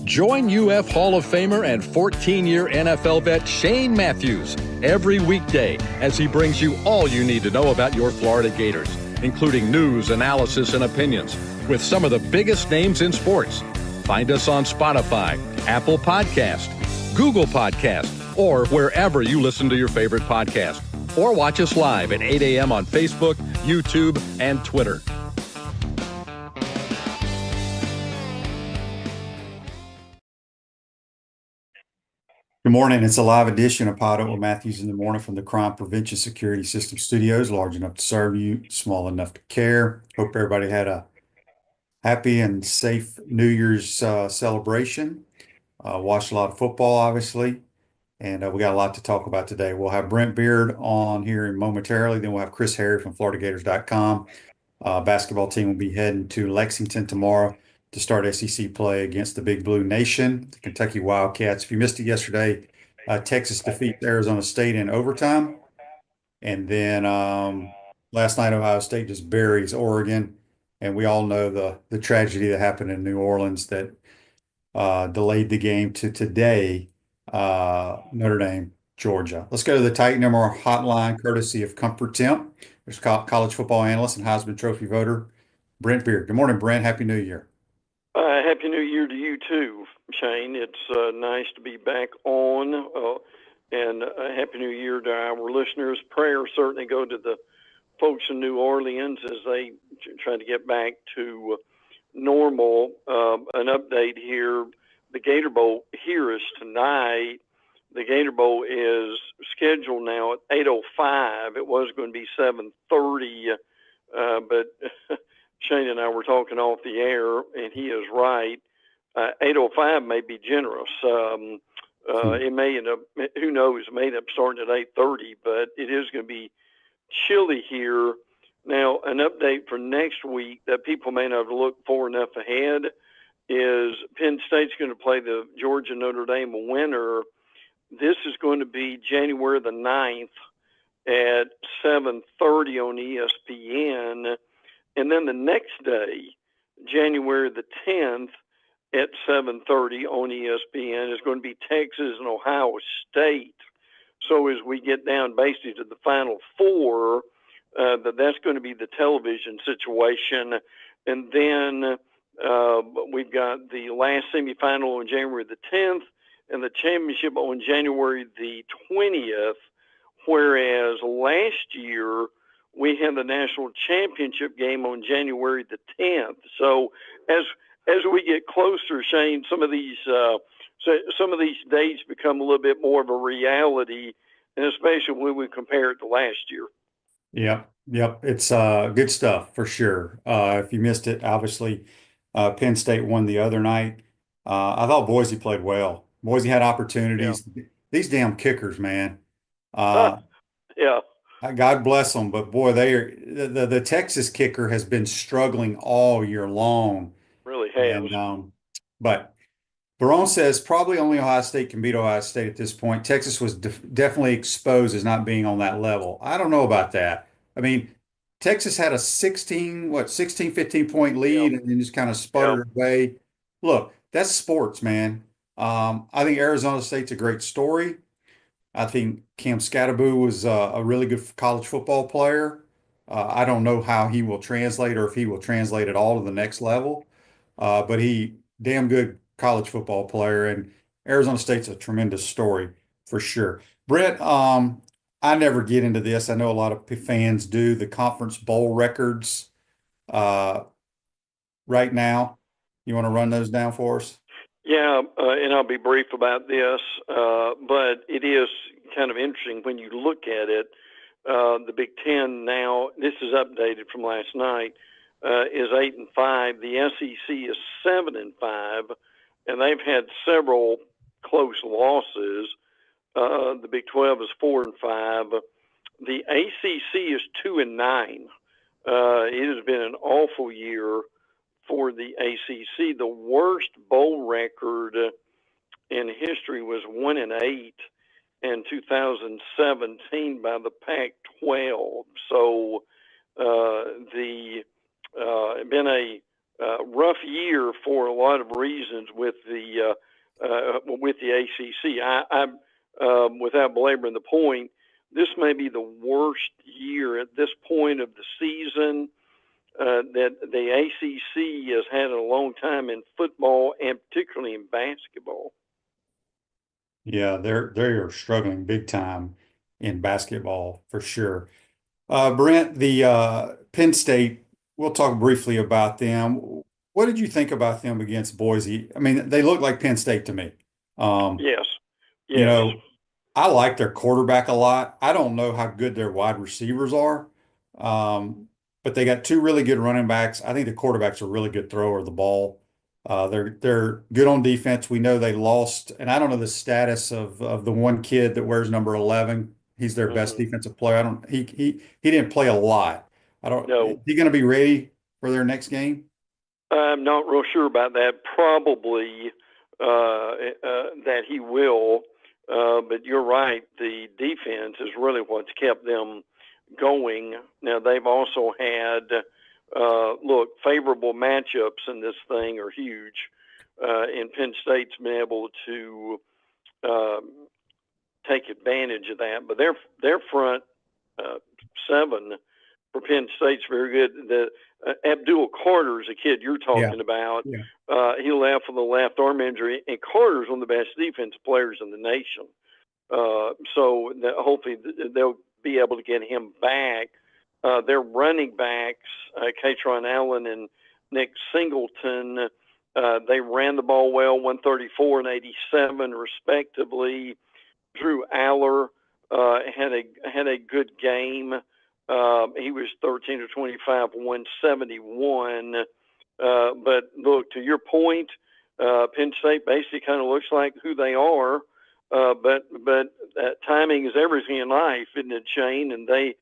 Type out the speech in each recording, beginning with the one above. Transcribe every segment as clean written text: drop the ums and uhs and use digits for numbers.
Join UF Hall of Famer and 14-year NFL vet Shane Matthews every weekday as he brings you all you need to know about your Florida Gators, including news, analysis, and opinions with some of the biggest names in sports. Find us on Spotify, Apple Podcast, Google Podcast, or wherever you listen to your favorite podcast. Or watch us live at 8 a.m. on Facebook, YouTube, and Twitter. Good morning. It's a live edition of PodUp with Matthews in the morning from the Crime Prevention Security System Studios, large enough to serve you, small enough to care. Hope everybody had a happy and safe New Year's celebration. Watched a lot of football, obviously, and we got a lot to talk about today. We'll have Brent Beaird on here momentarily. Then we'll have Chris Harry from FloridaGators.com. Basketball team will be heading to Lexington tomorrow to start SEC play against the Big Blue Nation, the Kentucky Wildcats. If you missed it yesterday, Texas defeats Arizona State in overtime. And then last night, Ohio State just buries Oregon. And we all know the tragedy that happened in New Orleans that delayed the game to today, Notre Dame, Georgia. Let's go to the Titan MR hotline, courtesy of Comfort Temp. There's college football analyst and Heisman Trophy voter, Brent Beaird. Good morning, Brent. Happy New Year. Happy New Year to you too, Shane. It's nice to be back on, and Happy New Year to our listeners. Prayers certainly go to the folks in New Orleans as they try to get back to normal. An update here, the Gator Bowl here is tonight. The Gator Bowl is scheduled now at 8:05. It was going to be 7:30, but Shane and I were talking off the air, and he is right. 8:05 may be generous. It may end up, who knows, it may end up starting at 8:30, but it is going to be chilly here. Now, an update for next week that people may not have looked far enough ahead is Penn State's going to play the Georgia Notre Dame winner. This is going to be January the 9th at 7:30 on ESPN. And then the next day, January the 10th at 7:30 on ESPN is going to be Texas and Ohio State. So as we get down basically to the Final Four, that's going to be the television situation. And then we've got the last semifinal on January the 10th and the championship on January the 20th, whereas last year we had the national championship game on January the 10th. So as we get closer, Shane, some of these dates become a little bit more of a reality, and especially when we compare it to last year. Yep. It's good stuff for sure. If you missed it, obviously Penn State won the other night. I thought Boise played well. Boise had opportunities. Yeah. These damn kickers, man. Yeah. God bless them, but boy, the Texas kicker has been struggling all year long. Really has. And, but Barone says probably only Ohio State can beat Ohio State at this point. Texas was definitely exposed as not being on that level. I don't know about that. I mean, Texas had a 15 point lead and then just kind of sputtered away. Look, that's sports, man. I think Arizona State's a great story. I think Cam Skattebo was a really good college football player. I don't know how he will translate or if he will translate at all to the next level, but he damn good college football player, and Arizona State's a tremendous story for sure. Brett, I never get into this. I know a lot of fans do. The conference bowl records right now. You want to run those down for us? Yeah, and I'll be brief about this, but it is kind of interesting when you look at it. The Big Ten now, this is updated from last night, is 8-5. The SEC is 7-5, and they've had several close losses. The Big 12 is 4-5. The ACC is 2-9. It has been an awful year for the ACC. The worst bowl record in history was 1-8 in 2017 by the Pac-12. So been a rough year for a lot of reasons with the ACC. Without belaboring the point, this may be the worst year at this point of the season that the ACC has had in a long time in football and particularly in basketball. Yeah, they are struggling big time in basketball for sure. Brent, the Penn State, we'll talk briefly about them. What did you think about them against Boise? I mean, they look like Penn State to me. Yes, You yes. know, I like their quarterback a lot. I don't know how good their wide receivers are, but they got two really good running backs. I think the quarterback's a really good thrower of the ball. They're good on defense. We know they lost, and I don't know the status of the one kid that wears number 11. He's their best Mm-hmm. defensive player. I don't he didn't play a lot. I don't Is No, he going to be ready for their next game? I'm not real sure about that. Probably that he will, but you're right. The defense is really what's kept them going. Now they've also had favorable matchups in this thing are huge. And Penn State's been able to take advantage of that. But their front seven for Penn State's very good. The Abdul Carter's a kid you're Yeah, talking about. yeah. He left with a left arm injury, and Carter's one of the best defensive players in the nation. So hopefully they'll be able to get him back. Their running backs, Katron Allen and Nick Singleton, they ran the ball well, 134 and 87 respectively. Drew Aller had a good game. He was 13 to 25, 171. But look, to your point, Penn State basically kind of looks like who they are. But timing is everything in life, isn't it, Shane? And they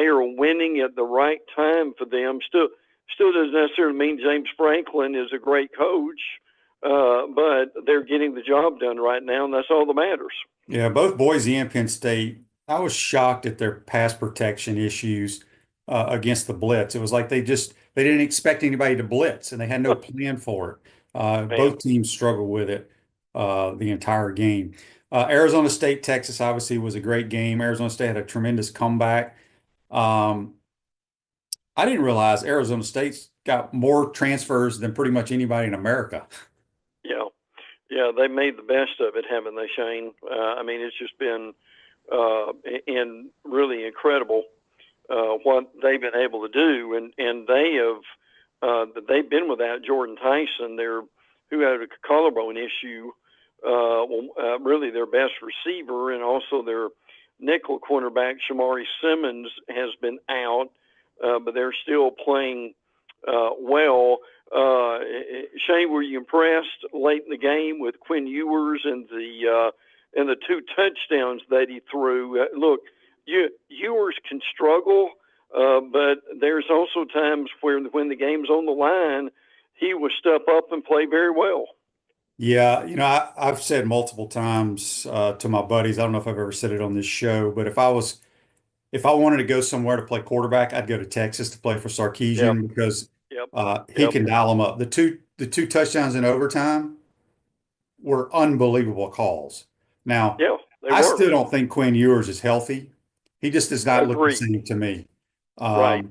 are winning at the right time for them. Still doesn't necessarily mean James Franklin is a great coach, but they're getting the job done right now, and that's all that matters. Yeah, both Boise and Penn State, I was shocked at their pass protection issues against the blitz. It was like they didn't expect anybody to blitz, and they had no plan for it. Both teams struggled with it the entire game. Arizona State, Texas obviously was a great game. Arizona State had a tremendous comeback. I didn't realize Arizona State's got more transfers than pretty much anybody in America. Yeah, they made the best of it, haven't they, Shane? I mean, it's just been really incredible what they've been able to do, and they've been without Jordan Tyson, who had a collarbone issue. Really their best receiver, and also their nickel cornerback Shamari Simmons has been out, but they're still playing well. Shane, were you impressed late in the game with Quinn Ewers and the two touchdowns that he threw? Look, Ewers can struggle, but there's also times where when the game's on the line, he will step up and play very well. Yeah, I've said multiple times to my buddies, I don't know if I've ever said it on this show, but if I wanted to go somewhere to play quarterback, I'd go to Texas to play for Yep, Sarkisian because yep, he yep. can dial them up. The two touchdowns in overtime were unbelievable calls. Now, Yeah, they I were. still don't think Quinn Ewers is healthy. He just does not look the Agreed. same to me. Right.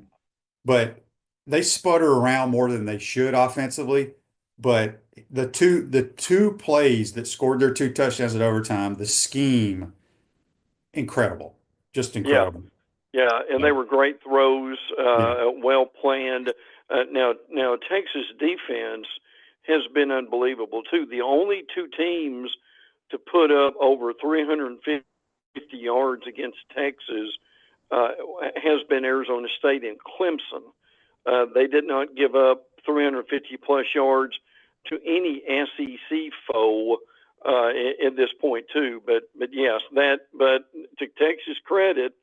But they sputter around more than they should offensively. But the two plays that scored their two touchdowns at overtime, the scheme, incredible, just Yeah. incredible. Yeah, and Yeah. they were great throws, Yeah. well planned. Now Texas defense has been unbelievable too. The only two teams to put up over 350 yards against Texas has been Arizona State and Clemson. They did not give up 350 plus yards to any SEC foe at this point too. But yes, but to Texas credit.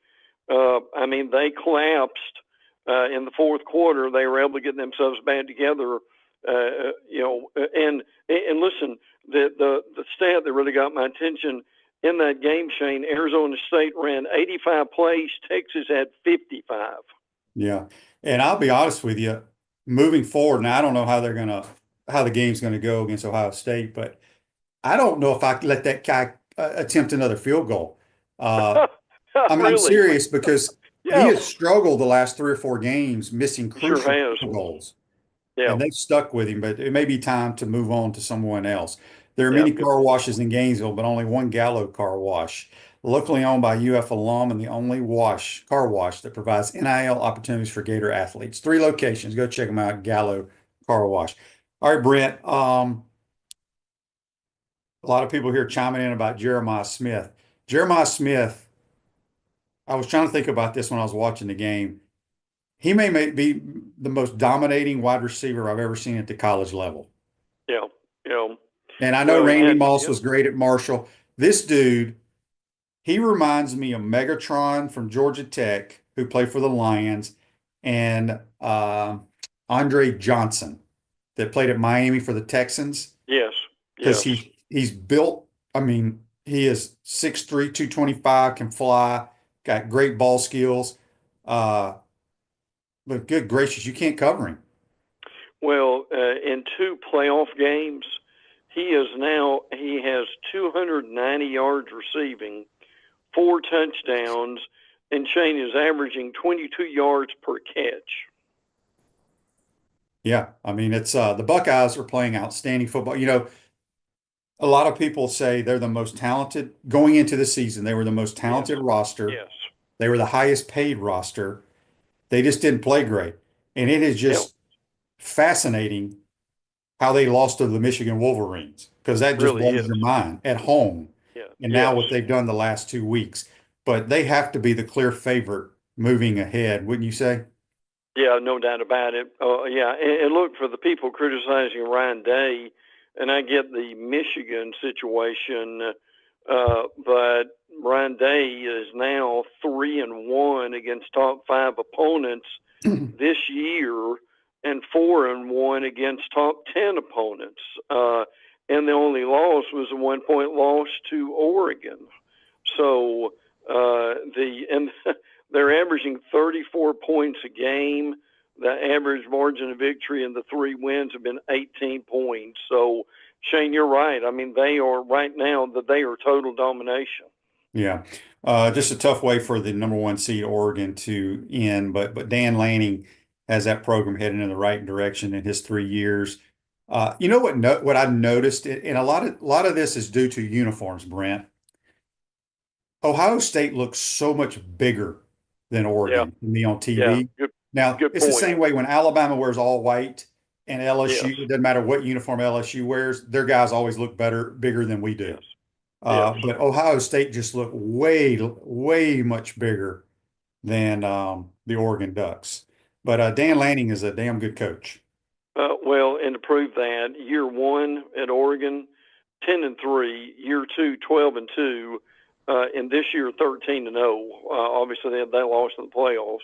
I mean, they collapsed in the fourth quarter. They were able to get themselves back together, and listen, the stat that really got my attention in that game, Shane, Arizona State ran 85 plays. Texas had 55. Yeah. And I'll be honest with you, moving forward, now I don't know how the game's gonna go against Ohio State, but I don't know if I could let that guy attempt another field goal. I'm Really? serious because he Yeah, has struggled the last 3 or 4 games, missing he sure crucial has. field goals, Yeah, and they've stuck with him. But it may be time to move on to someone else. There are yeah, many good car point. washes in Gainesville, but only one Gallo car wash, locally owned by UF alum and the only car wash that provides NIL opportunities for Gator athletes. 3 locations. Go check them out. Gallo Car Wash. All right, Brent. A lot of people here chiming in about Jeremiah Smith. Jeremiah Smith, I was trying to think about this when I was watching the game. He may be the most dominating wide receiver I've ever seen at the college level. Yeah, yeah. And I know Well, Randy and Moss yeah, was great at Marshall. This dude, he reminds me of Megatron from Georgia Tech, who played for the Lions, and Andre Johnson that played at Miami for the Texans. yes, Because yes, he's built, I mean, he is 6'3", 225, can fly, got great ball skills. Uh, but good gracious, you can't cover him. Well, in 2 playoff games, he has 290 yards receiving, 4 touchdowns, and Shane is averaging 22 yards per catch. Yeah, I mean, it's the Buckeyes are playing outstanding football. A lot of people say they're the most talented going into the season. They were the most Yes, talented roster. yes, They were the highest paid roster. They just didn't play great. And it is yeah, just fascinating how they lost to the Michigan Wolverines because that just really blows is. your mind at home. Yeah, And now yes. what they've done the last 2 weeks. But they have to be the clear favorite moving ahead, wouldn't you say? Yeah, no doubt about it. Yeah, and look, for the people criticizing Ryan Day, and I get the Michigan situation, but Ryan Day is now 3-1 against top 5 opponents this year, and 4-1 against top 10 opponents. And the only loss was a 1 point loss to Oregon. So and they're averaging 34 points a game. The average margin of victory in the 3 wins have been 18 points. So Shane, you're right. I mean, they are right now that they are total domination. Yeah. Just a tough way for the number 1 seed Oregon to end, but Dan Lanning has that program heading in the right direction in his 3 years. You know what I noticed, and a lot of this is due to uniforms, Brent. Ohio State looks so much bigger than Yeah, Oregon to me on yeah, TV. good, Now, good it's the point. same way when Alabama wears all white and Yes, LSU, it doesn't matter what uniform LSU wears, their guys always look bigger than we do. yes, yes. But Ohio State just looked way, way much bigger than the Oregon Ducks. But Dan Lanning is a damn good coach. Well, and to prove that, year 1 at Oregon, 10-3. Year 2, 12-2. And this year, 13-0. Obviously, they lost in the playoffs.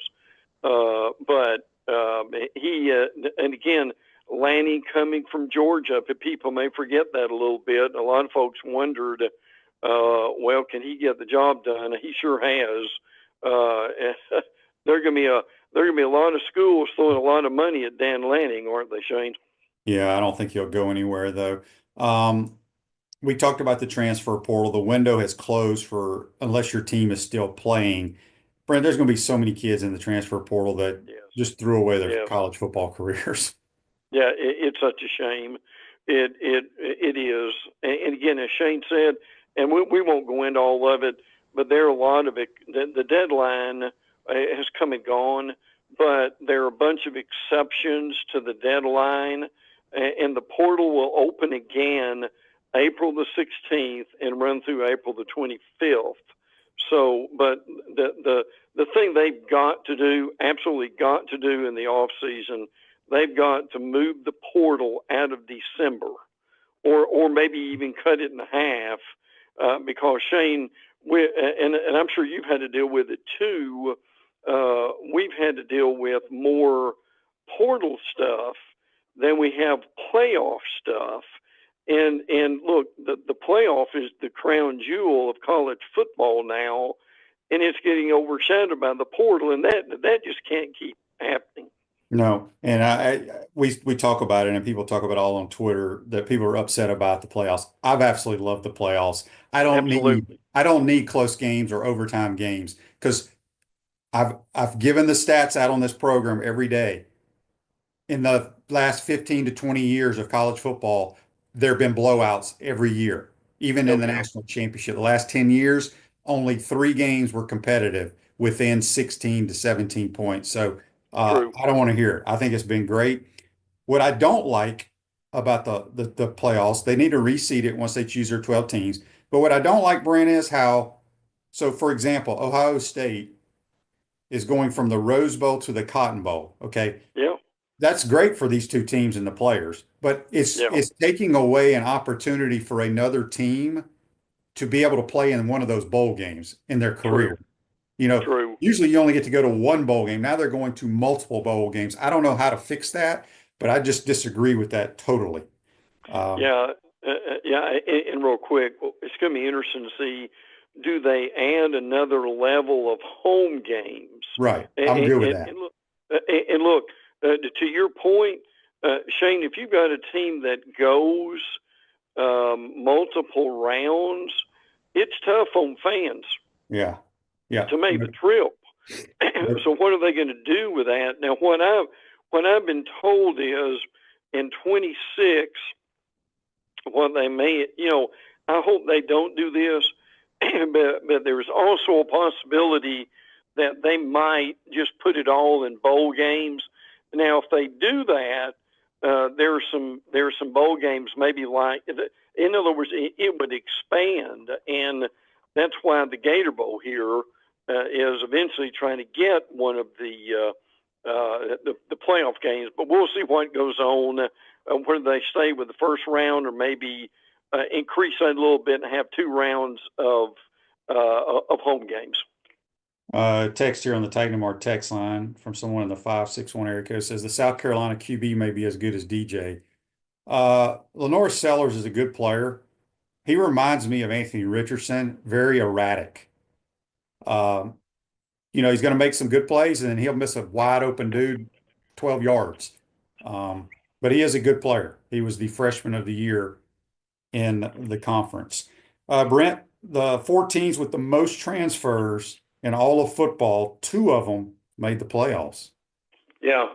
But he, and again, Lanning coming from Georgia, but people may forget that a little bit. A lot of folks wondered, well, can he get the job done? He sure has. They're going to be a lot of schools throwing a lot of money at Dan Lanning, aren't they, Shane? Yeah, I don't think he'll go anywhere though. We talked about the transfer portal. The window has closed for unless your team is still playing. Brent, there's going to be so many kids in the transfer portal that Yes. just threw away their Yes. college football careers. Yeah, it's such a shame. It is, and again, as Shane said, and we won't go into all of it, but there are a lot of it. The deadline has come and gone, but there are a bunch of exceptions to the deadline, and the portal will open again April the 16th and run through April the 25th. So, but the thing they've got to do, absolutely got to do in the off season, they've got to move the portal out of December, or maybe even cut it in half, because Shane, and I'm sure you've had to deal with it too. We've had to deal with more portal stuff than we have playoff stuff. And look, the playoff is the crown jewel of college football now, and it's getting overshadowed by the portal, and that just can't keep happening. No, and we talk about it, and people talk about it all on Twitter that people are upset about the playoffs. I've absolutely loved the playoffs. Absolutely. I don't need close games or overtime games because I've given the stats out on this program every day. In the last 15 to 20 years of college football, there have been blowouts every year, even Oh in the yeah. national championship. The last 10 years, only three games were competitive within 16 to 17 points. So True. I don't want to hear it. I think it's been great. What I don't like about the playoffs, they need to reseed it once they choose their 12 teams. But what I don't like, Brent, is how, so for example, Ohio State is going from the Rose Bowl to the Cotton Bowl. Okay. Yeah. That's great for these two teams and the players, but Yeah. it's taking away an opportunity for another team to be able to play in one of those bowl games in their True. career. You know, True. usually you only get to go to one bowl game. Now they're going to multiple bowl games. I don't know how to fix that, but I just disagree with that totally. Yeah. Yeah. And real quick, it's going to be interesting to see, do they add another level of home games? Right. And, I'm good with and, that. and look, and look to your point, Shane, if you've got a team that goes multiple rounds, it's tough on fans Yeah. Yeah. to make the trip. So what are they going to do with that? Now, what I've been told is in 26, what they may, I hope they don't do this, but there's also a possibility that they might just put it all in bowl games. Now, if they do that, there's some bowl games maybe like, in other words, it would expand, and that's why the Gator Bowl here is eventually trying to get one of the playoff games. But we'll see what goes on, whether they stay with the first round or maybe increase that a little bit and have two rounds of home games. Text here on the Titanamar text line from someone in the 561 area code says the South Carolina QB may be as good as DJ. Lenore Sellers is a good player. He reminds me of Anthony Richardson, very erratic. Um, he's going to make some good plays and then he'll miss a wide open dude 12 yards. But he is a good player. He was the freshman of the year in the conference. Brent, the 4 teams with the most transfers in all of football, 2 of them made the playoffs. Yeah,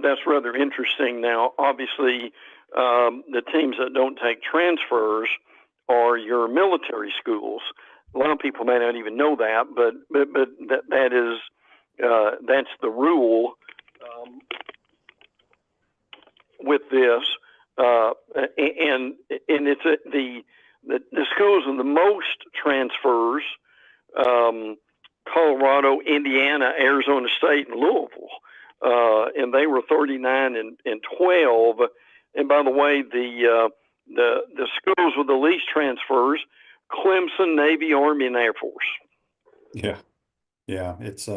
that's rather interesting. Now, obviously, the teams that don't take transfers are your military schools. A lot of people may not even know that, but that is that's the rule with this, and it's the schools with the most transfers. Colorado, Indiana, Arizona State, and Louisville, and they were 39 and 12. And by the way, the schools with the least transfers: Clemson, Navy, Army, and Air Force. Yeah, it's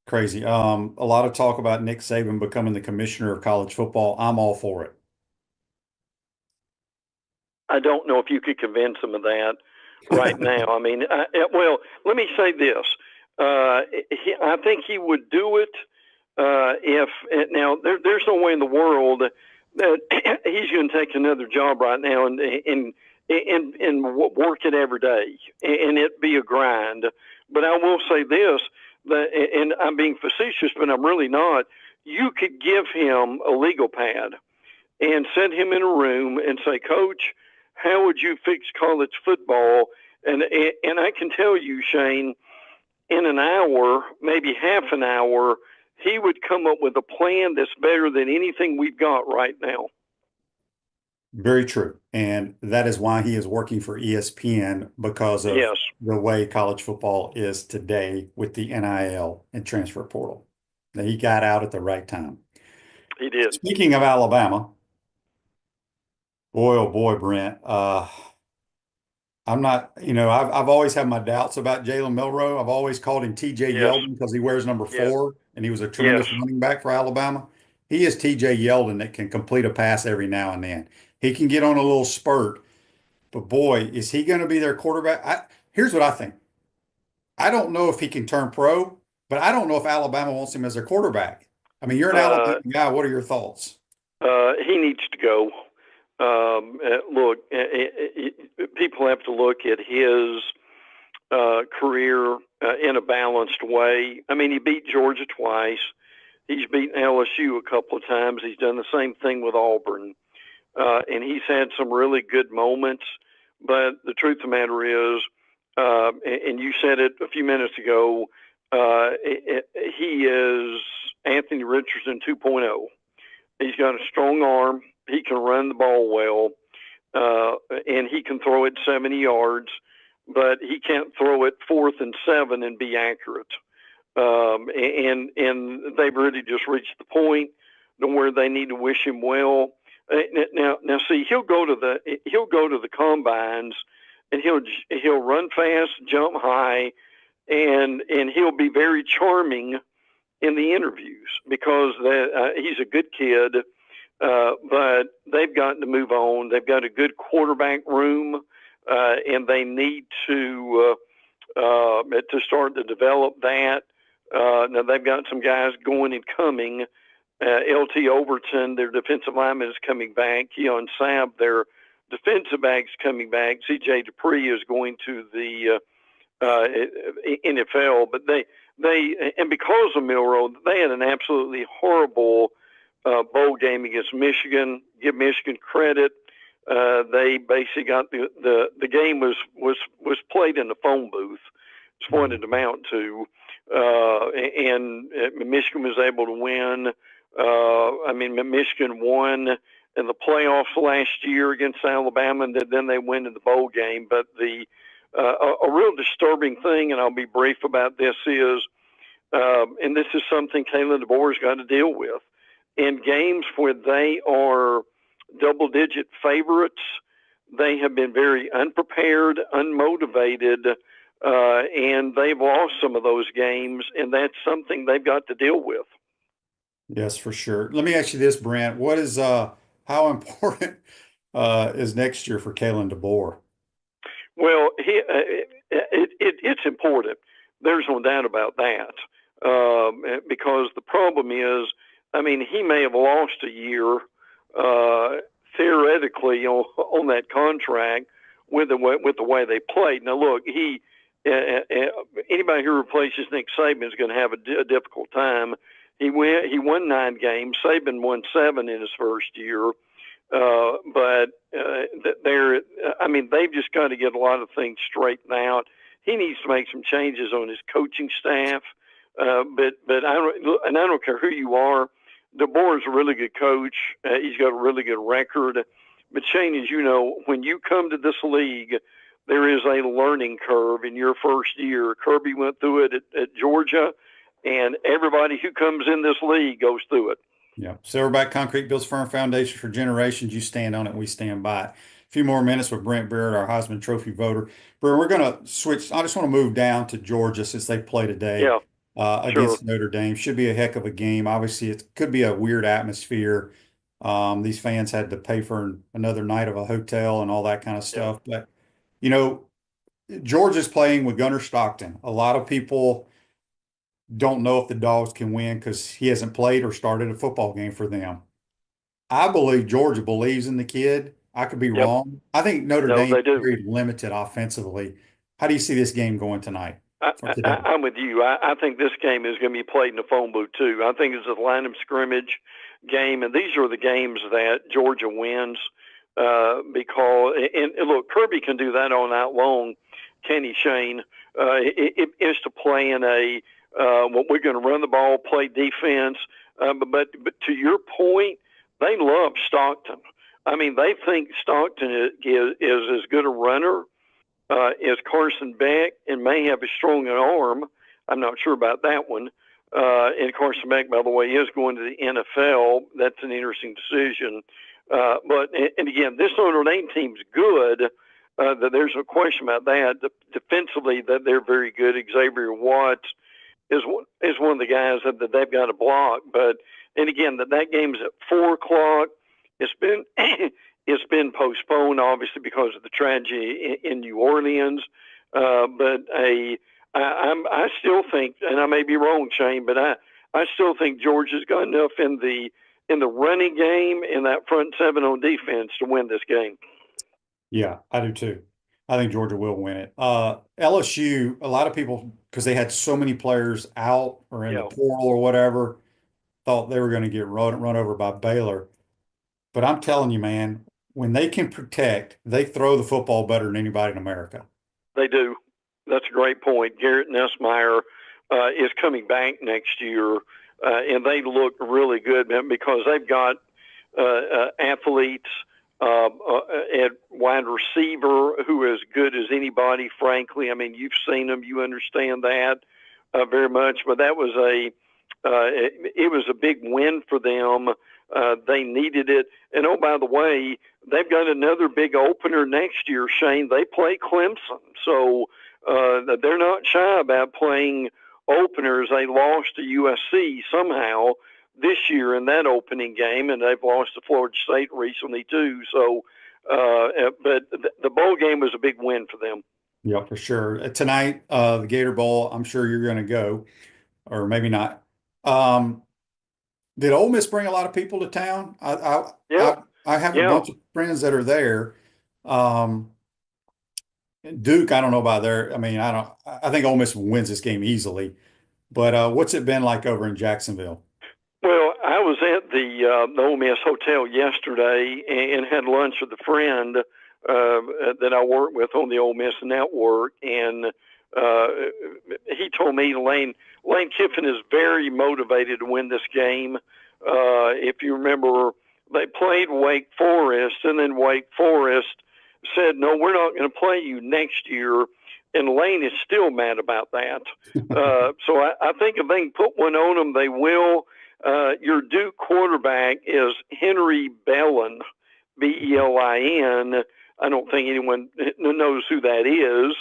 crazy. A lot of talk about Nick Saban becoming the commissioner of college football. I'm all for it. I don't know if you could convince them of that right now. I mean, well, let me say this. I think he would do it if now there's no way in the world that he's going to take another job right now and work it every day and it be a grind. But I will say this, and I'm being facetious, but I'm really not. You could give him a legal pad and set him in a room and say, Coach, how would you fix college football? And I can tell you, Shane, in an hour, maybe half an hour, he would come up with a plan that's better than anything we've got right now. Very true. And that is why he is working for ESPN because of the way college football is today with the NIL and transfer portal. That he got out at the right time. He did. Speaking of Alabama, boy, oh boy, Brent, I'm not, I've always had my doubts about Jalen Milroe. I've always called him TJ Yeldon because he wears number 4 and he was a tremendous running back for Alabama. He is TJ Yeldon that can complete a pass every now and then. He can get on a little spurt, but boy, is he going to be their quarterback? Here's what I think. I don't know if he can turn pro, but I don't know if Alabama wants him as their quarterback. I mean, you're an Alabama guy. What are your thoughts? He needs to go. Look, people have to look at his career in a balanced way. I mean, he beat Georgia twice. He's beaten LSU a couple of times. He's done the same thing with Auburn. And he's had some really good moments. But the truth of the matter is, and you said it a few minutes ago, he is Anthony Richardson 2.0. He's got a strong arm. He can run the ball well, and he can throw it 70 yards, but he can't throw it 4th and 7 and be accurate. And they've really just reached the point to where they need to wish him well. Now, see, he'll go to the combines, and he'll run fast, jump high, and he'll be very charming in the interviews because he's a good kid. But they've got to move on. They've got a good quarterback room, and they need to start to develop that. Now they've got some guys going and coming. LT Overton, their defensive lineman, is coming back. Keon Sabb, their defensive back's coming back. CJ Dupree is going to the NFL. But they and because of Milroe, they had an absolutely horrible bowl game against Michigan. Give Michigan credit. They basically got the game was played in the phone booth. It's what it amounted to. And Michigan was able to win. I mean, Michigan won in the playoffs last year against Alabama, and then they win in the bowl game. But a real disturbing thing, and I'll be brief about this, is, and this is something Kalen DeBoer's got to deal with. In games where they are double-digit favorites, they have been very unprepared, unmotivated, and they've lost some of those games, and that's something they've got to deal with. Yes, for sure. Let me ask you this, Brent. What is how important is next year for Kalen DeBoer? Well, it's important. There's no doubt about that. Because the problem is, I mean, he may have lost a year theoretically on that contract with the way they played. Now, look, anybody who replaces Nick Saban is going to have a difficult time. He won 9 games. Saban won 7 in his first year. But they've just got to get a lot of things straightened out. He needs to make some changes on his coaching staff. But I don't care who you are. DeBoer's a really good coach. He's got a really good record. But Shane, as you know, when you come to this league, there is a learning curve in your first year. Kirby went through it at Georgia, and everybody who comes in this league goes through it. Yeah. Silverback Concrete builds firm foundation for generations. You stand on it, we stand by it. A few more minutes with Brent Beaird, our Heisman Trophy voter. Brent, we're going to switch. I just want to move down to Georgia since they play today. Yeah. Against Notre Dame. Should be a heck of a game. Obviously, it could be a weird atmosphere. These fans had to pay for another night of a hotel and all that kind of stuff. But, you know, Georgia's playing with Gunnar Stockton. A lot of people don't know if the Dogs can win because he hasn't played or started a football game for them. I believe Georgia believes in the kid. I could be wrong. I think Notre Dame is very limited offensively. How do you see this game going tonight? I'm with you. I think this game is going to be played in the phone booth, too. I think it's a line of scrimmage game, and these are the games that Georgia wins because – and look, Kirby can do that all night long, can he, Shane? It is to play in a we're going to run the ball, play defense. But to your point, they love Stockton. I mean, they think Stockton is as good a runner is Carson Beck and may have a strong arm. I'm not sure about that one. And Carson Beck, by the way, is going to the NFL. That's an interesting decision. But again, this Notre Dame team's good. There's no question about that. Defensively, that they're very good. Xavier Watts is one of the guys that they've got to block. But and again, that game's at 4:00. It's been postponed, obviously, because of the tragedy in New Orleans. But I still think, and I may be wrong, Shane, but I still think Georgia's got enough in the running game and that front seven on defense to win this game. Yeah, I do too. I think Georgia will win it. LSU, a lot of people, because they had so many players out or in the Yeah. portal or whatever, thought they were going to get run over by Baylor. But I'm telling you, man, when they can protect, they throw the football better than anybody in America. They do. That's a great point. Garrett Nussmeier is coming back next year, and they look really good, man, because they've got athletes at wide receiver who are as good as anybody, frankly. I mean, you've seen them. You understand that very much. But that was it was a big win for them. They needed it. And, oh, by the way, they've got another big opener next year, Shane. They play Clemson. So they're not shy about playing openers. They lost to USC somehow this year in that opening game, and they've lost to Florida State recently too. So, but the bowl game was a big win for them. Yeah, for sure. Tonight, the Gator Bowl, I'm sure you're going to go, or maybe not. Did Ole Miss bring a lot of people to town? I have a bunch of friends that are there. Duke, I don't know about there. I mean, I think Ole Miss wins this game easily. But what's it been like over in Jacksonville? Well, I was at the Ole Miss Hotel yesterday and had lunch with a friend that I work with on the Ole Miss Network, and he told me Lane Kiffin is very motivated to win this game. If you remember, they played Wake Forest, and then Wake Forest said, "No, we're not going to play you next year." And Lane is still mad about that. So I think if they can put one on them, they will. Your Duke quarterback is Henry Bellin, Belin. I don't think anyone knows who that is.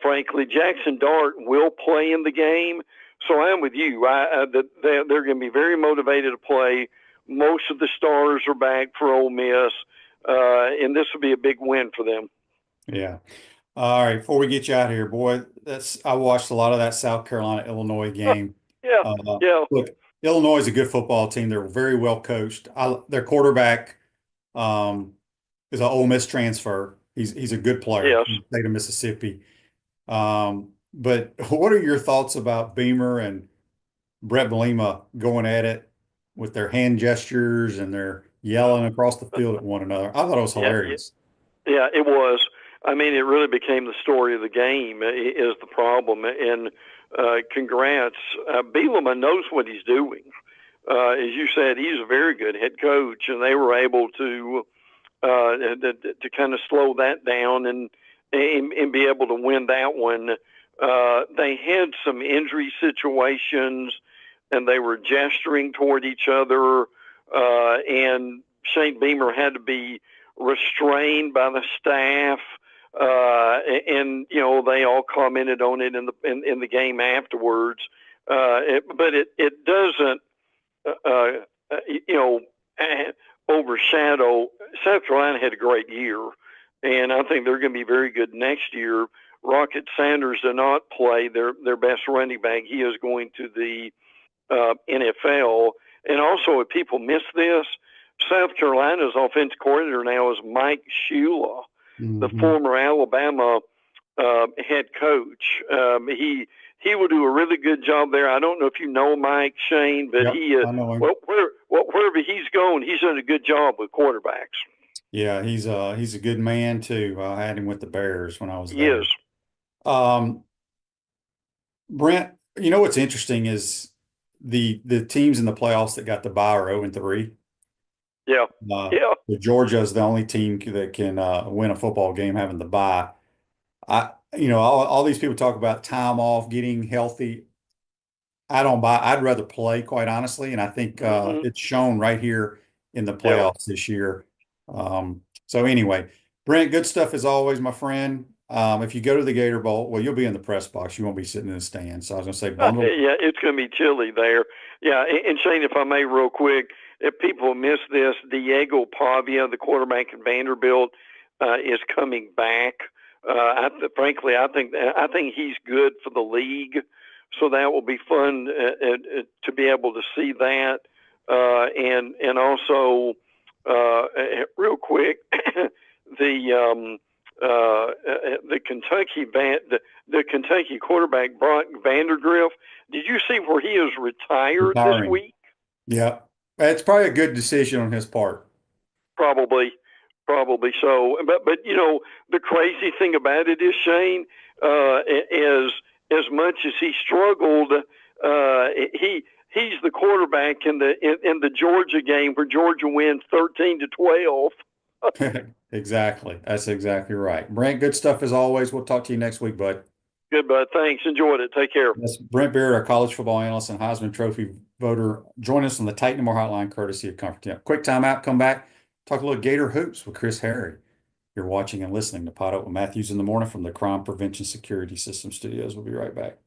Frankly, Jackson Dart will play in the game. So I'm with you. They're going to be very motivated to play. Most of the stars are back for Ole Miss, and this will be a big win for them. Yeah. All right. Before we get you out of here, boy, I watched a lot of that South Carolina-Illinois game. Yeah. Look, Illinois is a good football team. They're very well coached. Their quarterback is an Ole Miss transfer. He's a good player from the state of Mississippi. But what are your thoughts about Beamer and Brett Bielema going at it with their hand gestures and their yelling across the field at one another? I thought it was hilarious. Yeah, it was. I mean, it really became the story of the game is the problem. And congrats. Bielema knows what he's doing. As you said, he's a very good head coach, and they were able to kind of slow that down and be able to win that one. They had some injury situations, and they were gesturing toward each other, and Shane Beamer had to be restrained by the staff. And they all commented on it in the game afterwards. But it doesn't overshadow. South Carolina had a great year, and I think they're going to be very good next year. Rocket Sanders did not play their best running back. He is going to the NFL. And also, if people miss this, South Carolina's offensive coordinator now is Mike Shula, the former Alabama head coach. He will do a really good job there. I don't know if you know Mike, Shane, but he is. Wherever he's going, he's done a good job with quarterbacks. Yeah, he's a good man too. I had him with the Bears when I was there. He is. Brent, you know what's interesting is the teams in the playoffs that got the bye are 0-3. Yeah. Georgia is the only team that can win a football game having the bye. All these people talk about time off, getting healthy. I don't buy. I'd rather play, quite honestly, and I think it's shown right here in the playoffs this year. So anyway, Brent, good stuff as always, my friend. If you go to the Gator Bowl, well, you'll be in the press box. You won't be sitting in the stands. So I was going to say, bundle. Yeah, it's going to be chilly there. Yeah, and Shane, if I may, real quick, if people miss this, Diego Pavia, the quarterback at Vanderbilt, is coming back. Frankly, I think he's good for the league. so that will be fun to be able to see that. And also, real quick, the Kentucky quarterback Brock Vanderdrift. Did you see where he is retired this week? Yeah, it's probably a good decision on his part. Probably so. But the crazy thing about it is, Shane, as much as he struggled, he's the quarterback in the Georgia game where Georgia wins 13-12. Exactly. That's exactly right. Brent, good stuff as always. We'll talk to you next week, bud. Good, bud. Thanks. Enjoyed it. Take care. That's Brent Beaird, our college football analyst and Heisman Trophy voter. Join us on the Titan More Hotline, courtesy of Comfort. Yeah. Quick timeout. Come back. Talk a little Gator hoops with Chris Harry. You're watching and listening to PodUp with Matthews in the Morning from the Crime Prevention Security System Studios. We'll be right back.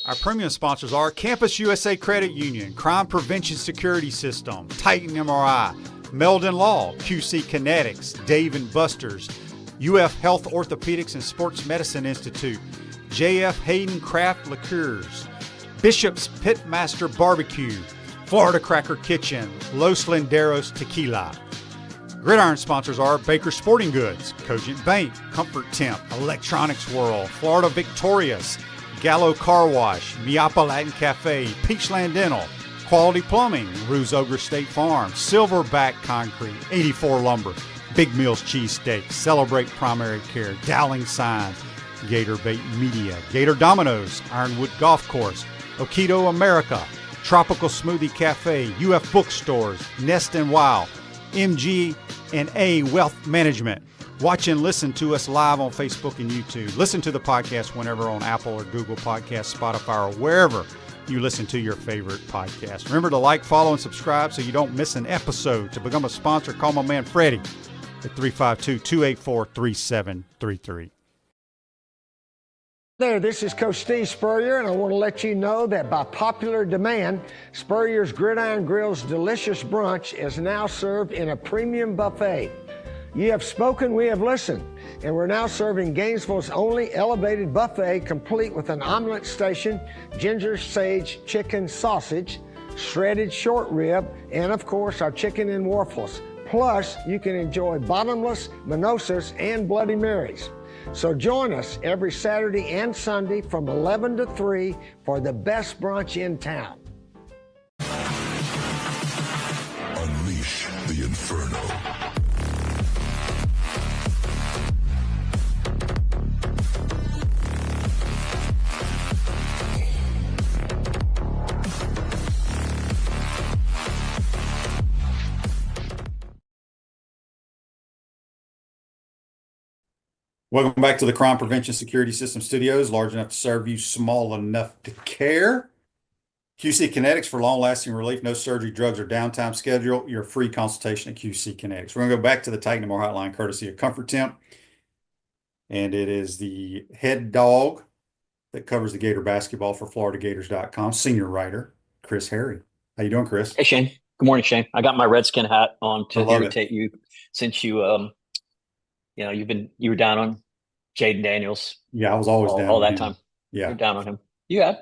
Our premium sponsors are Campus USA Credit Union, Crime Prevention Security System, Titan MRI, Meldon Law, QC Kinetics, Dave & Buster's, UF Health Orthopedics and Sports Medicine Institute, JF Hayden Craft Liqueurs, Bishop's Pitmaster Barbecue, Florida Cracker Kitchen, Los Linderos Tequila. Gridiron sponsors are Baker Sporting Goods, Cogent Bank, Comfort Temp, Electronics World, Florida Victorious, Gallo Car Wash, Miapa Latin Cafe, Peachland Dental, Quality Plumbing, Ruse Ogre State Farm, Silverback Concrete, 84 Lumber, Big Mills Cheesesteak, Celebrate Primary Care, Dowling Signs, Gator Bait Media, Gator Dominoes, Ironwood Golf Course, Okido America, Tropical Smoothie Cafe, UF Bookstores, Nest and Wow, MG&A Wealth Management. Watch and listen to us live on Facebook and YouTube. Listen to the podcast whenever on Apple or Google Podcasts, Spotify, or wherever you listen to your favorite podcast. Remember to like, follow, and subscribe so you don't miss an episode. To become a sponsor, call my man Freddie at 352-284-3733. There, this is Coach Steve Spurrier, and I want to let you know that by popular demand, Spurrier's Gridiron Grill's delicious brunch is now served in a premium buffet. You have spoken, we have listened, and we're now serving Gainesville's only elevated buffet, complete with an omelet station, ginger sage chicken sausage, shredded short rib, and of course our chicken and waffles. Plus, you can enjoy bottomless mimosas and Bloody Marys. So join us every Saturday and Sunday from 11 to 3 for the best brunch in town. Unleash the inferno. Welcome back to the Crime Prevention Security System Studios, large enough to serve you, small enough to care. QC Kinetics for long-lasting relief, no surgery, drugs, or downtime. Schedule your free consultation at QC Kinetics. We're going to go back to the Titan More Hotline, courtesy of Comfort Temp. And it is the head dog that covers the Gator basketball for FloridaGators.com, senior writer, Chris Harry. How you doing, Chris? Hey, Shane. Good morning, Shane. I got my Redskin hat on to irritate you since you you were down on Jaden Daniels. Yeah, I was always down all on that him. time. Yeah. You're down on him. Yeah.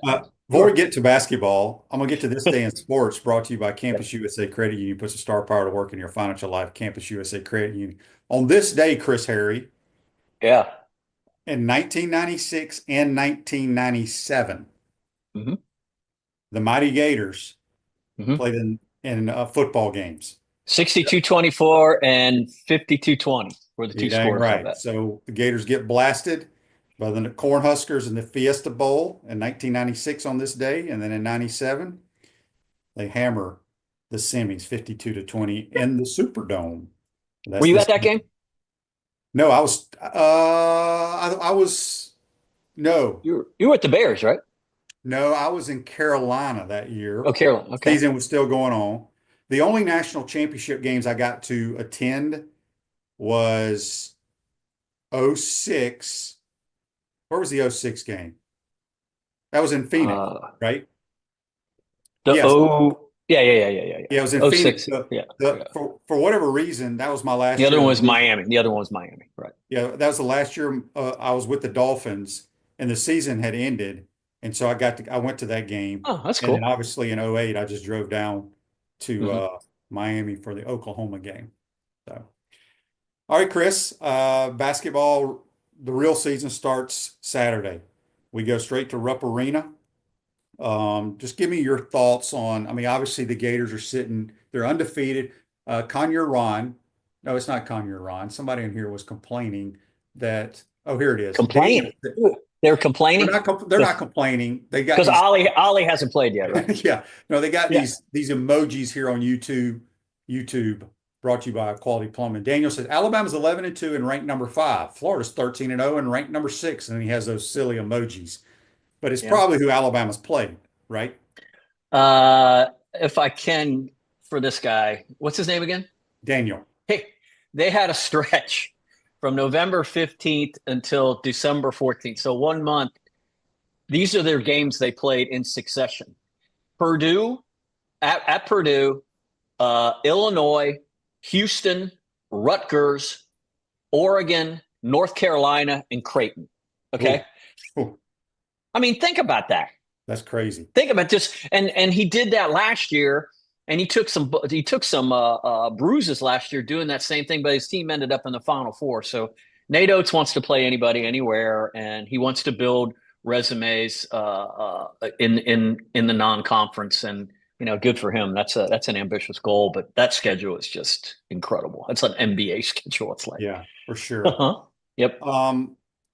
Before we get to basketball, I'm going to get to This Day in Sports, brought to you by Campus USA Credit Union. Puts a star power to work in your financial life. Campus USA Credit Union. On this day, Chris Harry. Yeah. In 1996 and 1997, the Mighty Gators played in football games. 62-24 and 52-20 were the two scores. Right. So the Gators get blasted by the Cornhuskers in the Fiesta Bowl in 1996 on this day, and then in 97 they hammer the Semis 52-20 in the Superdome. Were you at that game? No, I was. I was. No, you were at the Bears, right? No, I was in Carolina that year. Oh, Carolina. Okay. Season was still going on. The only national championship games I got to attend was 06. Where was the 06 game? That was in Phoenix, right? Yeah. Yeah, it was in 06, Phoenix. For whatever reason, that was my last year. The other one was Miami. Right. Yeah, that was the last year I was with the Dolphins, and the season had ended. And so I went to that game. Oh, that's And then cool. obviously in '08, I just drove down to Mhm. Miami for the Oklahoma game. So, all right, Chris, basketball, the real season starts Saturday. We go straight to Rupp Arena. Just give me your thoughts on, I mean, obviously the Gators are sitting, they're undefeated. Conyer Ron, no, it's not Conyer Ron. Somebody in here was complaining that, oh, here it is. Daniel, Complaining. They're complaining they're not complaining. They got because these, Ollie hasn't played yet, right? yeah, no, they got Yeah. these emojis here on YouTube, brought to you by Quality Plumbing. Daniel says Alabama's 11-2 and ranked number 5. Florida's 13-0 and ranked number 6. And he has those silly emojis. But it's Yeah. probably who Alabama's played, right? If I can, for this guy, what's his name again? Daniel. Hey, they had a stretch from November 15th until December 14th. So 1 month. These are their games they played in succession. Purdue, at Purdue, Illinois, Houston, Rutgers, Oregon, North Carolina, and Creighton. Okay. Ooh. I mean, think about that. That's crazy. Think about just and he did that last year, and he took some bruises last year doing that same thing, but his team ended up in the Final Four. So Nate Oates wants to play anybody anywhere, and he wants to build resumes in the non-conference, and good for him. That's an ambitious goal, but that schedule is just incredible. It's an NBA schedule. It's like, yeah, for sure. Yep.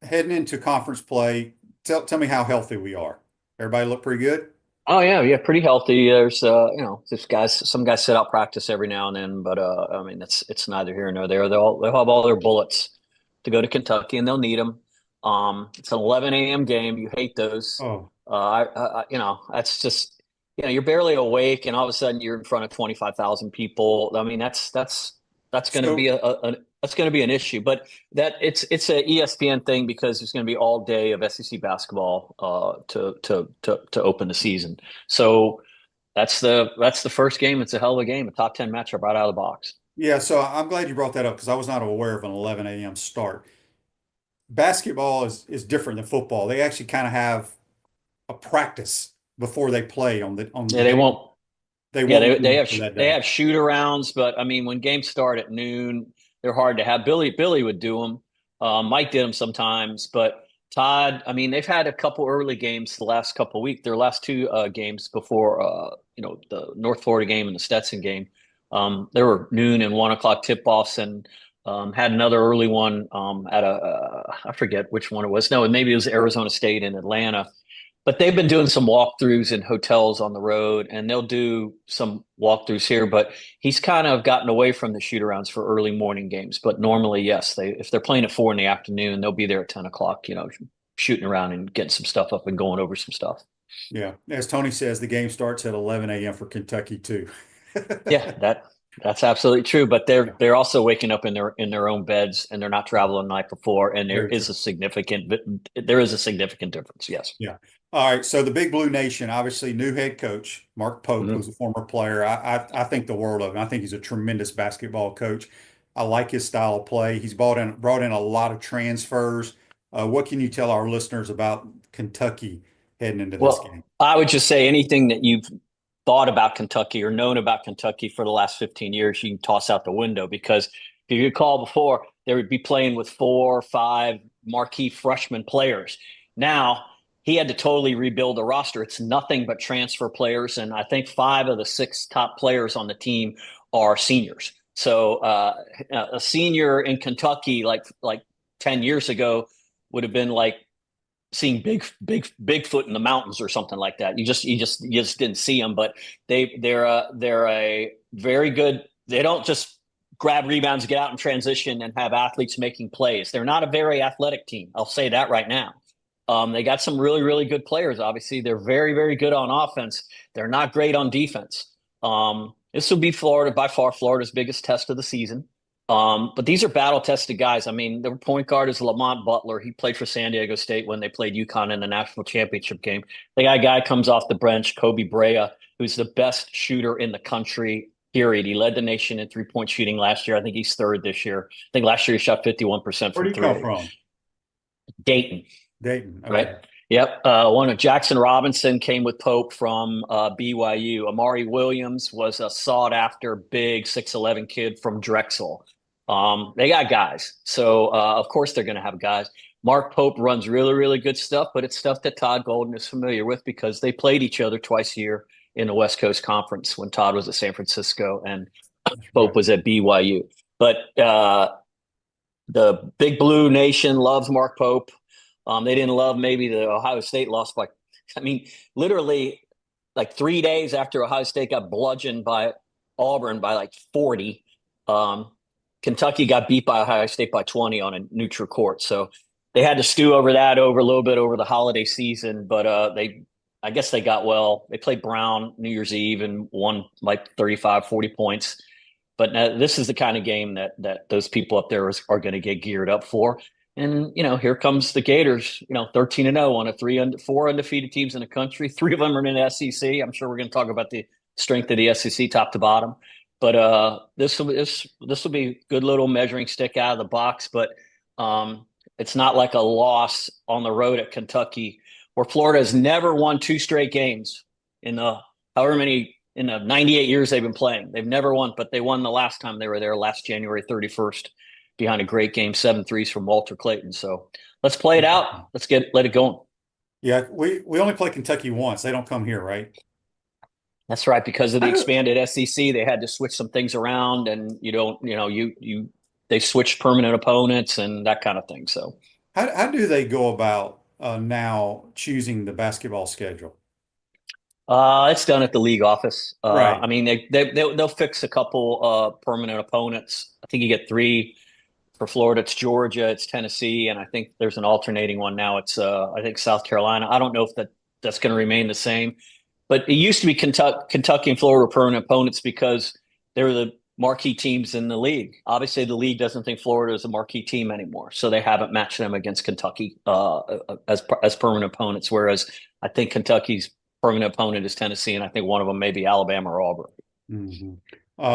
Heading into conference play, tell me how healthy we are. Everybody look pretty good? Oh yeah, pretty healthy. There's some guys sit out practice every now and then, but I mean it's neither here nor there. They'll have all their bullets to go to Kentucky, and they'll need them. It's an 11 a.m. game. You hate those. Oh, That's just you're barely awake, and all of a sudden you're in front of 25,000 people. I mean that's going to be that's going to be an issue, but that it's a ESPN thing because there's going to be all day of SEC basketball to open the season. So that's the first game. It's a hell of a game, a top 10 matchup right out of the box. yeah. So I'm glad you brought that up because I was not aware of an 11 a.m. start. Basketball is different than football. They actually kind of have a practice before they play on the Yeah, they won't. They won't they have shoot arounds, but I mean when games start at noon, they're hard to have. Billy would do them. Mike did them sometimes, but Todd, I mean, they've had a couple early games the last couple of weeks. Their last two games before, the North Florida game and the Stetson game, there were noon and 1 o'clock tip-offs, and had another early one at I forget which one it was. No, maybe it was Arizona State in Atlanta. But they've been doing some walkthroughs in hotels on the road, and they'll do some walkthroughs here. But he's kind of gotten away from the shoot-arounds for early morning games. But normally, yes, if they're playing at 4 in the afternoon, they'll be there at 10 o'clock, shooting around and getting some stuff up and going over some stuff. Yeah. As Tony says, the game starts at 11 a.m. for Kentucky too. Yeah, that's absolutely true. But they're also waking up in their own beds, and they're not traveling the night before. And there is a significant difference. Yes. Yeah. All right. So the Big Blue Nation, obviously new head coach, Mark Pope, who's a former player. I think the world of him. I think he's a tremendous basketball coach. I like his style of play. He's brought in a lot of transfers. What can you tell our listeners about Kentucky heading into this game? I would just say anything that you've thought about Kentucky or known about Kentucky for the last 15 years, you can toss out the window, because if you recall before, they would be playing with 4 or 5 marquee freshman players. Now, he had to totally rebuild the roster. It's nothing but transfer players, and I think 5 of the 6 top players on the team are seniors. So a senior in Kentucky, like 10 years ago, would have been like seeing Bigfoot in the mountains or something like that. You just didn't see them, but they're a very good. They don't just grab rebounds, get out in transition, and have athletes making plays. They're not a very athletic team. I'll say that right now. They got some really, really good players. Obviously, they're very, very good on offense. They're not great on defense. This will be by far Florida's biggest test of the season. But these are battle-tested guys. I mean, the point guard is Lamont Butler. He played for San Diego State when they played UConn in the national championship game. The guy comes off the bench, Kobe Brea, who's the best shooter in the country, period. He led the nation in three-point shooting last year. I think he's 3rd this year. I think last year he shot 51% from 3. Where did he come from? Dayton. Dayton. Okay. Right. Yep. One of Jackson Robinson came with Pope from BYU. Amari Williams was a sought after big 6'11" kid from Drexel. They got guys. So, of course, they're going to have guys. Mark Pope runs really, really good stuff, but it's stuff that Todd Golden is familiar with because they played each other twice a year in the West Coast Conference when Todd was at San Francisco and Pope was at BYU. But the Big Blue Nation loves Mark Pope. They didn't love maybe the Ohio State loss by, I mean, literally like 3 days after Ohio State got bludgeoned by Auburn by like 40, Kentucky got beat by Ohio State by 20 on a neutral court. So they had to stew over that over a little bit over the holiday season, but I guess they got well. They played Brown New Year's Eve and won like 35, 40 points. But this is the kind of game that those people up there are going to get geared up for. And, here comes the Gators, 13-0 on a 4 undefeated teams in the country. 3 of them are in the SEC. I'm sure we're going to talk about the strength of the SEC top to bottom. But this will be a good little measuring stick out of the box. But it's not like a loss on the road at Kentucky, where Florida has never won 2 straight games in the 98 years they've been playing. They've never won, but they won the last time they were there last January 31st. Behind a great game, 7 threes from Walter Clayton. So let's play it out. Let's let it going. Yeah, we only play Kentucky once. They don't come here, right? That's right. Because of the expanded SEC, they had to switch some things around, and they switched permanent opponents and that kind of thing. So how do they go about now choosing the basketball schedule? It's done at the league office. Right. I mean, they'll fix a couple permanent opponents. I think you get 3. For Florida, it's Georgia, it's Tennessee, and I think there's an alternating one now. It's I think South Carolina. I don't know if that's going to remain the same, but it used to be Kentucky and Florida were permanent opponents because they were the marquee teams in the league. Obviously, the league doesn't think Florida is a marquee team anymore, so they haven't matched them against Kentucky as permanent opponents. Whereas I think Kentucky's permanent opponent is Tennessee, and I think one of them may be Alabama or Auburn. Mm-hmm.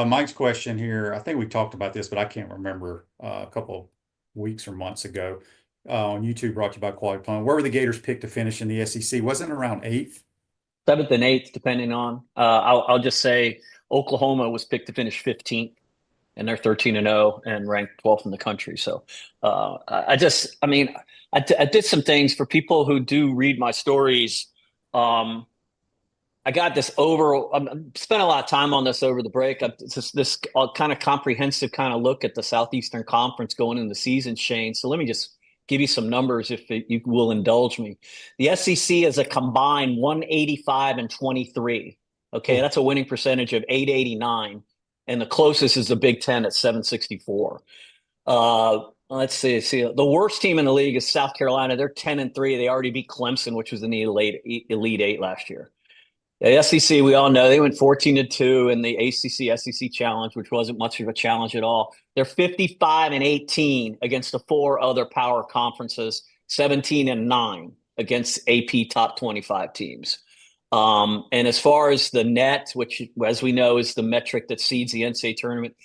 Mike's question here, I think we talked about this, but I can't remember a couple weeks or months ago on YouTube, brought to you by Quality Plumbing. Where were the Gators picked to finish in the SEC? Wasn't it around 8th? 7th and 8th, depending on. I'll just say Oklahoma was picked to finish 15th, and they're 13-0 and ranked 12th in the country. So I did some things for people who do read my stories. I got this I'm spent a lot of time on this over the break. This kind of comprehensive kind of look at the Southeastern Conference going into the season, Shane. So let me just give you some numbers if you will indulge me. The SEC is a combined 185-23. Okay, that's a winning percentage of 889, and the closest is the Big Ten at 764. Let's see. The worst team in the league is South Carolina. They're 10-3. They already beat Clemson, which was in the Elite 8 last year. The SEC, we all know, they went 14-2 in the ACC-SEC Challenge, which wasn't much of a challenge at all. They're 55-18 against the 4 other power conferences, 17-9 against AP top 25 teams. And as far as the net, which, as we know, is the metric that seeds the NCAA tournament,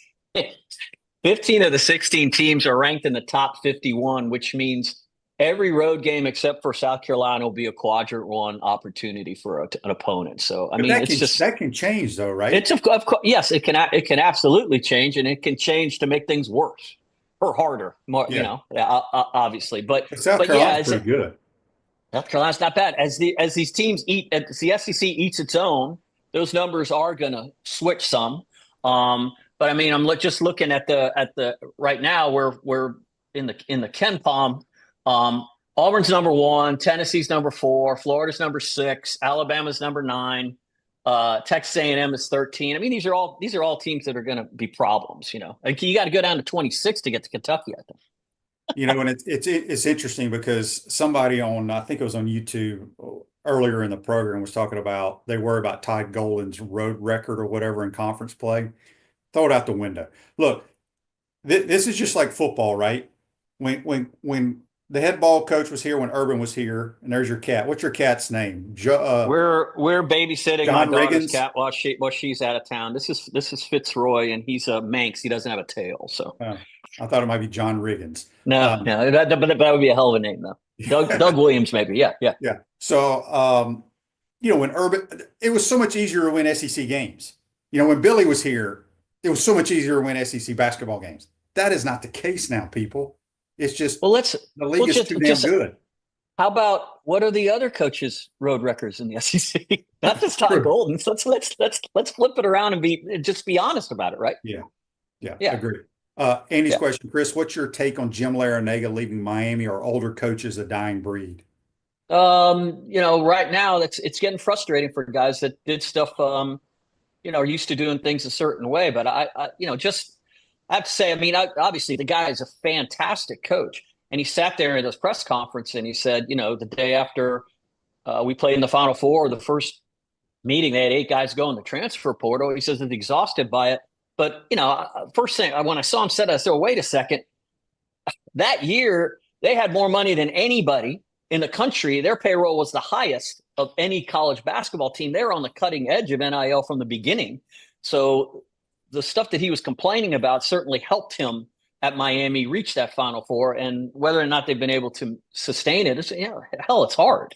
15 of the 16 teams are ranked in the top 51, which means every road game except for South Carolina will be a quadrant 1 opportunity for an opponent. So, that can change, though, right? It's of course, yes, it can absolutely change, and it can change to make things worse or harder. More, obviously. But South Carolina's pretty good. South Carolina's not bad. As these teams as the SEC eats its own, those numbers are going to switch some. But I mean, I'm just looking at the right now we're in the Ken Palm. Auburn's number 1, Tennessee's number 4, Florida's number 6, Alabama's number 9, Texas A&M is 13. I mean, these are all teams that are going to be problems. Like you got to go down to 26 to get to Kentucky, I think. And it's interesting because somebody I think it was on YouTube earlier in the program was talking about they worry about Ty Golden's road record or whatever in conference play. Throw it out the window. Look, this is just like football, right? When the head ball coach was here when Urban was here, and there's your cat. What's your cat's name? We're babysitting my John daughter's Riggins? cat while she's out of town. This is Fitzroy, and he's a Manx. He doesn't have a tail, so I thought it might be John Riggins. no, that would be a hell of a name though. Doug Williams, maybe. Yeah. Yeah. So, when Urban, it was so much easier to win SEC games. When Billy was here, it was so much easier to win SEC basketball games. That is not the case now, people. It's just Well, the league is too damn good. How about what are the other coaches' road records in the SEC? Not just Todd Golden. So let's flip it around and be honest about it, right? Yeah. Agree. Andy's question, Chris, what's your take on Jim Larrañaga leaving Miami? Or older coaches a dying breed? Right now it's getting frustrating for guys that did stuff, are used to doing things a certain way. But I have to say, obviously the guy is a fantastic coach. And he sat there at his press conference and he said, the day after we played in the Final Four, the first meeting, they had 8 guys go in the transfer portal. He says he's exhausted by it. But, first thing, when I saw him said, I said, wait a second. That year, they had more money than anybody in the country. Their payroll was the highest of any college basketball team. They were on the cutting edge of NIL from the beginning. So the stuff that he was complaining about certainly helped him at Miami reach that Final Four, and whether or not they've been able to sustain it, it's hard.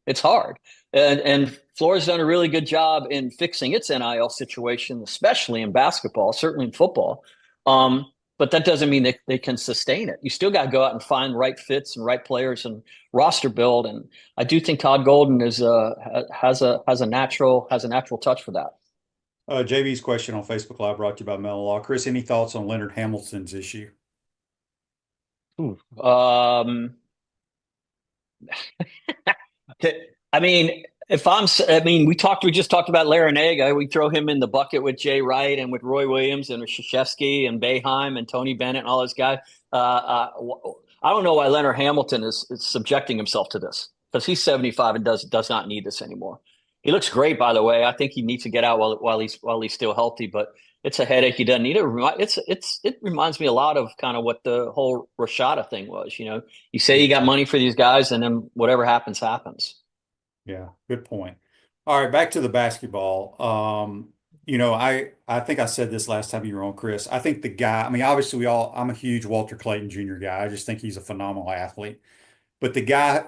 It's hard. And Florida's done a really good job in fixing its NIL situation, especially in basketball, certainly in football. But that doesn't mean they can sustain it. You still got to go out and find right fits and right players and roster build. And I do think Todd Golden has a natural touch for that. JB's question on Facebook Live brought to you by Mellon Law. Chris, any thoughts on Leonard Hamilton's issue? We just talked about Larrañaga. We throw him in the bucket with Jay Wright and with Roy Williams and with Krzyzewski and Boeheim and Tony Bennett and all those guys. I don't know why Leonard Hamilton is subjecting himself to this, because he's 75 and does not need this anymore. He looks great, by the way. I think he needs to get out while he's still healthy, but it's a headache he doesn't need. It reminds me a lot of kind of what the whole Rashada thing was. You say you got money for these guys, and then whatever happens, happens. Yeah, good point. All right, back to the basketball. I think I said this last time you were on, Chris. I think the guy, obviously I'm a huge Walter Clayton Jr. guy. I just think he's a phenomenal athlete. But the guy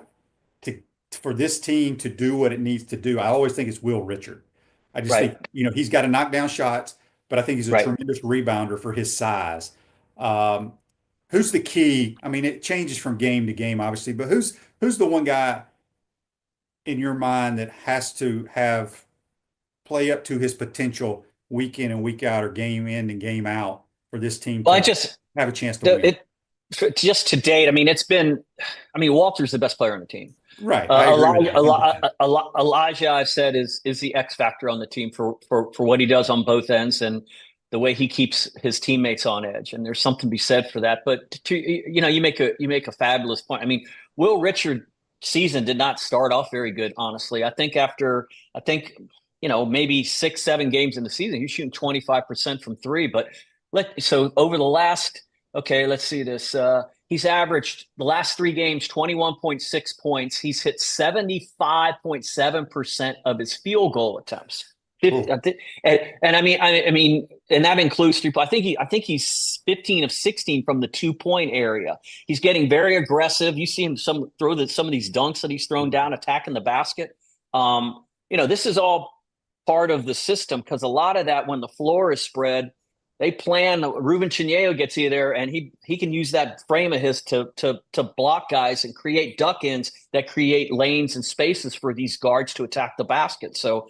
for this team to do what it needs to do, I always think it's Will Richard. I just think, he's got to knock down shots, but I think he's a tremendous rebounder for his size. Who's the key? It changes from game to game, obviously, but who's the one guy in your mind that has to play up to his potential week in and week out, or game in and game out, for this team to have a chance to win? Just to date, it's been, Walter's the best player on the team. Right. Elijah, I've said, is the X factor on the team for what he does on both ends and the way he keeps his teammates on edge. And there's something to be said for that. But you make a fabulous point. Will Richard season did not start off very good, honestly. I think maybe 6-7 games in the season, he's shooting 25% from three. But so over the last, let's see this. He's averaged the last 3 games 21.6 points. He's hit 75.7% of his field goal attempts. And that includes 3. I think he's 15 of 16 from the 2-point area. He's getting very aggressive. You see him throw some of these dunks that he's thrown down, attacking the basket. This is all part of the system, because a lot of that, when the floor is spread, they plan. Ruben Chinyeo gets you there, and he can use that frame of his to block guys and create duck-ins that create lanes and spaces for these guards to attack the basket. So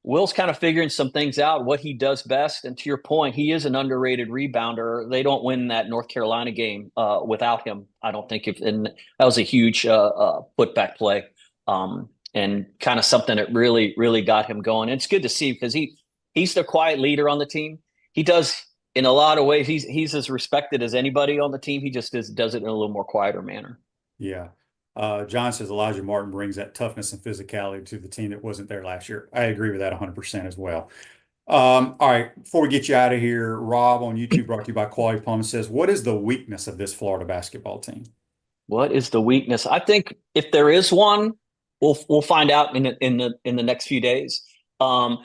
Will's kind of figuring some things out, what he does best. And to your point, he is an underrated rebounder. They don't win that North Carolina game without him, I don't think. And that was a huge putback play, and kind of something that really, really got him going. And it's good to see, because he's the quiet leader on the team. He does, in a lot of ways, he's as respected as anybody on the team. He just does it in a little more quieter manner. Yeah. John says Elijah Martin brings that toughness and physicality to the team that wasn't there last year. I agree with that 100% as well. All right, before we get you out of here, Rob on YouTube, brought to you by Quality Plumbing, says, what is the weakness of this Florida basketball team? What is the weakness? I think if there is one, we'll find out in the next few days. I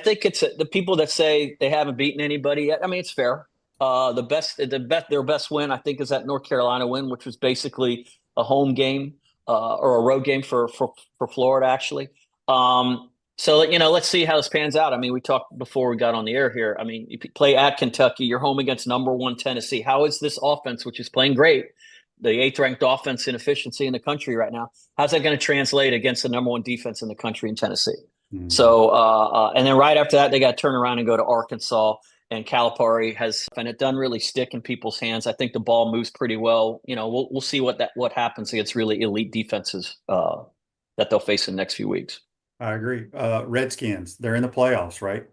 think it's the people that say they haven't beaten anybody yet. I mean, it's fair. Their best win, I think, is that North Carolina win, which was basically a home game or a road game for Florida, actually. So let's see how this pans out. I mean, we talked before we got on the air here. I mean, if you play at Kentucky, you're home against #1 Tennessee. How is this offense, which is playing great, the 8th ranked offense in efficiency in the country right now, how's that going to translate against the #1 defense in the country in Tennessee? Mm-hmm. So, and then right after that, they got to turn around and go to Arkansas. And Calipari and it doesn't really stick in people's hands. I think the ball moves pretty well. We'll see what happens against really elite defenses that they'll face in the next few weeks. I agree. Redskins, they're in the playoffs, right?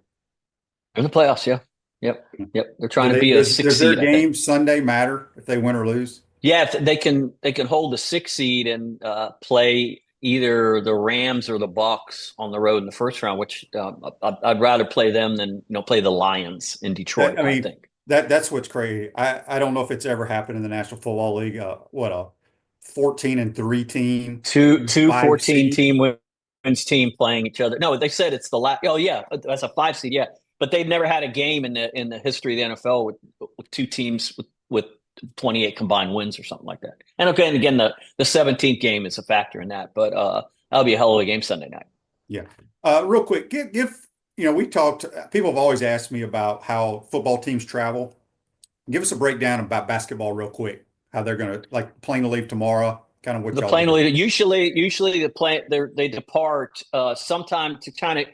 They're in the playoffs, yeah. Yep. They're trying to be a 6 seed. Does their game Sunday matter if they win or lose? Yeah, they can hold the 6 seed and play either the Rams or the Bucs on the road in the first round, which I'd rather play them than play the Lions in Detroit. I think that's what's crazy. I don't know if it's ever happened in the National Football League. What a 14-3 team, two 14 team wins team playing each other. No, they said it's the last. Oh yeah, that's a 5 seed. Yeah, but they've never had a game in the history of the NFL with 2 teams with 28 combined wins or something like that. And okay, and again, the 17th game is a factor in that, but that'll be a hell of a game Sunday night. Yeah. Real quick, give we talked. People have always asked me about how football teams travel. Give us a breakdown about basketball, real quick. How they're going to plane to leave tomorrow. Kind of what the plane to leave. Usually the plane they depart sometime to kind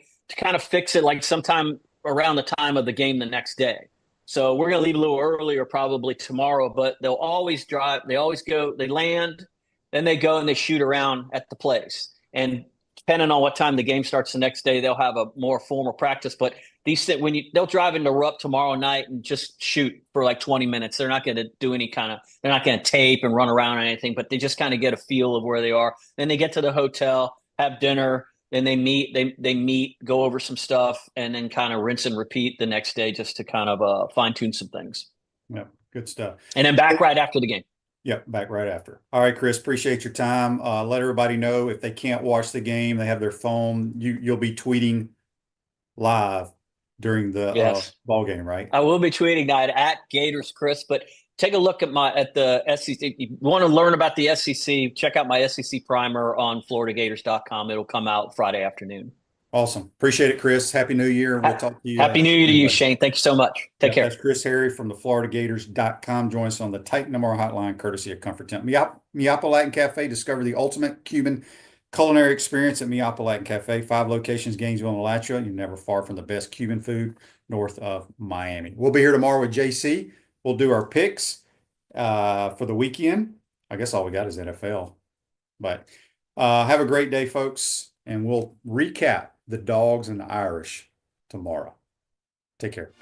of fix it, like sometime around the time of the game the next day. So we're going to leave a little earlier, probably tomorrow, but they'll always drive. They always go, they land, then they go and they shoot around at the place. And depending on what time the game starts the next day, they'll have a more formal practice. But they'll drive into Rupp tomorrow night and just shoot for like 20 minutes. They're not going to do they're not going to tape and run around or anything, but they just kind of get a feel of where they are. Then they get to the hotel, have dinner. Then they meet, go over some stuff, and then kind of rinse and repeat the next day just to kind of fine tune some things. Yeah, good stuff. And then back right after the game. Yep, back right after. All right, Chris, appreciate your time. Let everybody know if they can't watch the game, they have their phone. You'll be tweeting live during the ball game, right? I will be tweeting that at Gators Chris, but take a look at the SEC. If you want to learn about the SEC, check out my SEC primer on FloridaGators.com. It'll come out Friday afternoon. Awesome. Appreciate it, Chris. Happy New Year. We'll talk to you. Happy New Year to you, Shane. Thank you so much. Take care. That's Chris Harry from the FloridaGators.com. Join us on the Titan MR hotline, courtesy of Comfort Tent. Miapa Latin Cafe. Discover the ultimate Cuban culinary experience at Miapa Latin Cafe. 5 locations, Gainesville and Alachua. You're never far from the best Cuban food north of Miami. We'll be here tomorrow with JC. We'll do our picks for the weekend. I guess all we got is NFL. But have a great day, folks, and we'll recap the Dogs and the Irish tomorrow. Take care.